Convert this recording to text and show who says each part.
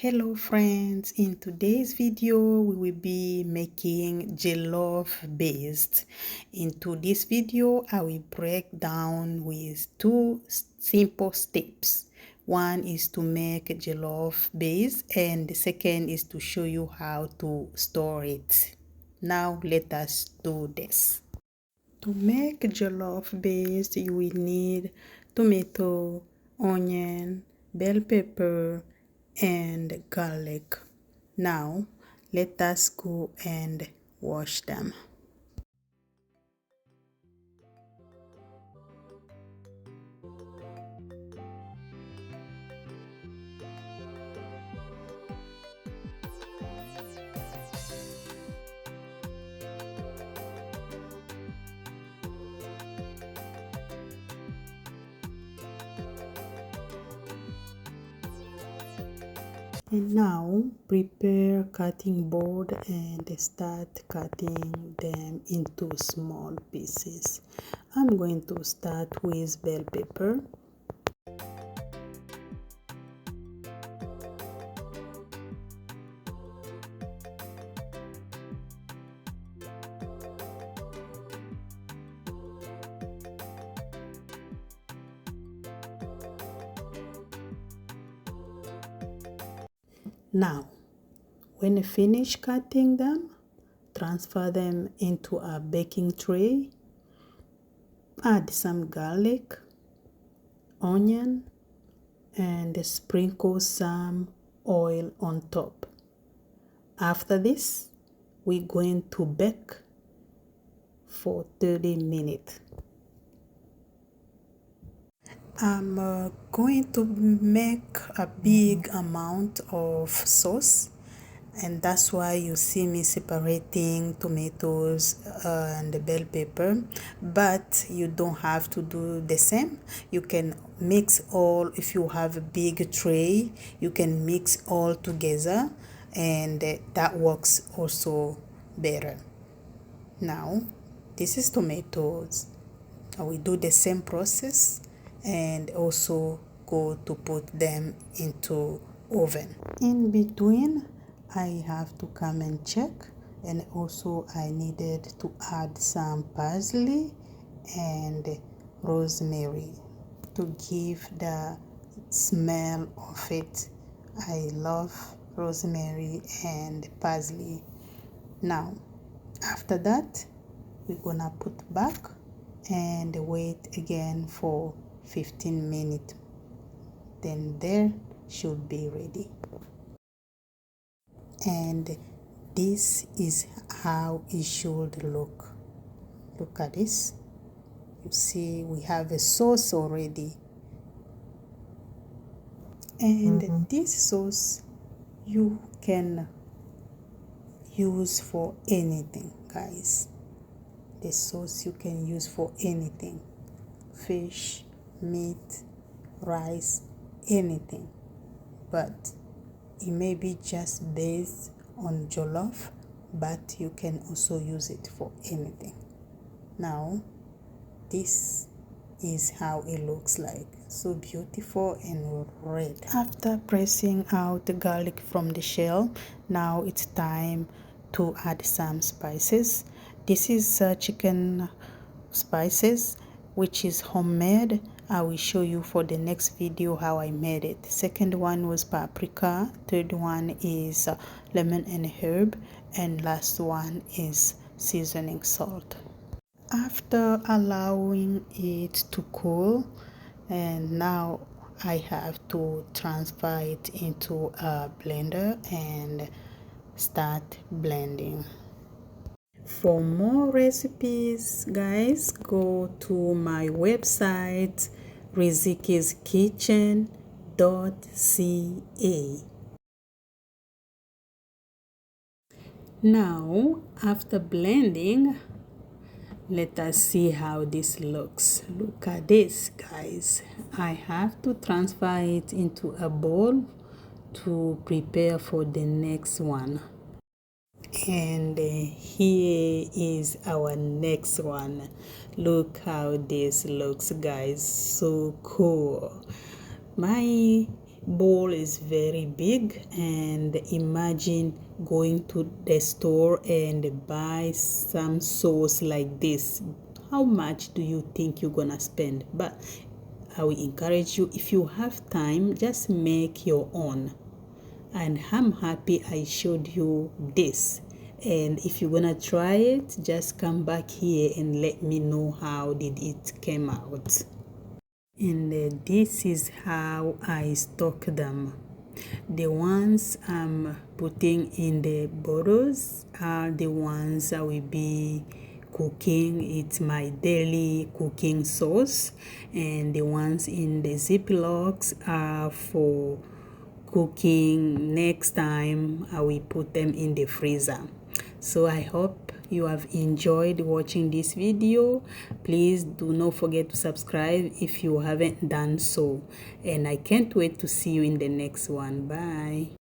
Speaker 1: Hello friends, in today's video we will be making jollof based. Into this video I will break down with two simple steps. One is to make jollof base and the second is to show you how to store it. Now let us do this. To make jollof base you will need tomato, onion, bell pepper and garlic. Now let us go and wash them. And now prepare cutting board and start cutting them into small pieces. I'm going to start with bell pepper. Now, when you finish cutting them, transfer them into a baking tray. Add some garlic, onion, and sprinkle some oil on top. After this, we're going to bake for 30 minutes. I'm going to make a big amount of sauce, and that's why you see me separating tomatoes and the bell pepper, but you don't have to do the same. You can mix all. If you have a big tray, you can mix all together, and that works also better. Now this is tomatoes. We do the same process and also go to put them into oven. In between I have to come and check, and also I needed to add some parsley and rosemary to give the smell of it. I love rosemary and parsley. Now after that we're gonna put back and wait again for 15 minutes. Then there should be ready. And this is how it should look. Look at this. You see we have a sauce already. And this sauce you can use for anything, guys. The sauce you can use for anything. Fish, meat, rice, anything. But it may be just based on jollof, but you can also use it for anything. Now this is how it looks like. So beautiful and red. After pressing out the garlic from the shell, now it's time to add some spices. This is chicken spices, which is homemade. I will show you for the next video how I made it. The second one was paprika. Third one is lemon and herb, and last one is seasoning salt. After allowing it to cool, and now I have to transfer it into a blender and start blending. For more recipes, guys, go to my website rizikiskitchen.ca. Now after blending, let us see how this looks. Look at this, guys. I have to transfer it into a bowl to prepare for the next one. And here is our next one. Look how this looks, guys. So cool. My bowl is very big, and imagine going to the store and buy some sauce like this. How much do you think you're gonna spend? But I will encourage you, if you have time, just make your own. And I'm happy I showed you this. And if you're gonna try it, just come back here and let me know how did it came out. And this is how I stock them. The ones I'm putting in the bottles are the ones I will be cooking. It's my daily cooking sauce, and the ones in the ziplocs are for cooking next time. I will put them in the freezer. So I hope you have enjoyed watching this video. Please do not forget to subscribe if you haven't done so, and I can't wait to see you in the next one. Bye.